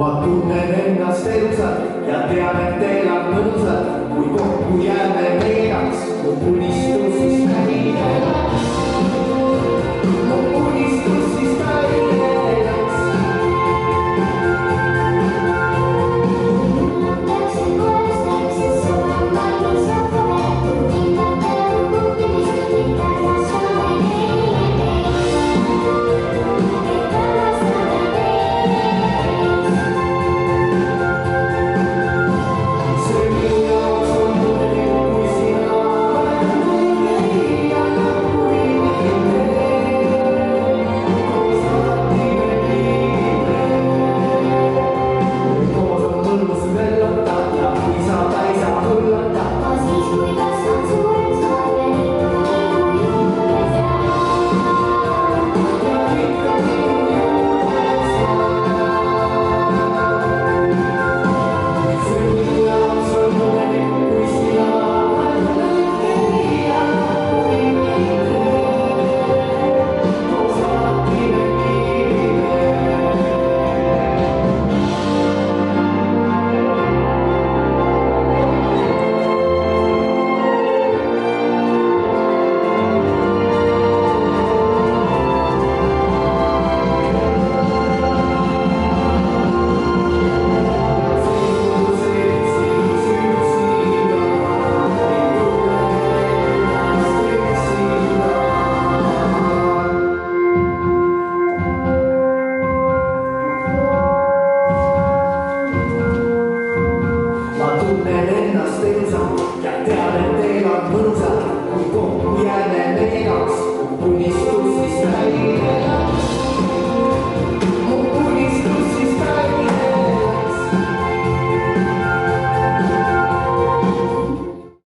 ma tunnen ennast elusalt ja tean, et elan mõnusalt, kui kokku jääme veeraks, mu unistus siis pärineks. Mu unistus siis pärineks. Läksin koos, läksin sõna, valmis rahva võetud, kindlalt peale puhtumist, kõik tagasi ole neile mees. Kõik tagasi ole mees. See minu jaoks on muidugi, kui sina oled muidugi ja lõpuni võime. Koos alati me viime. Koos on mõnus möllata ja kui saab äisa hullata. Ma siis, kui kasvan suureks, olen ikka minu juures Ja ikka minu juures see minu jaoks on muidugi, kui sina oled muidugi ja lõpuni võime. Koos alati me viime. Ma tunnen ennast elusalt ja tean, et elan mõnusalt.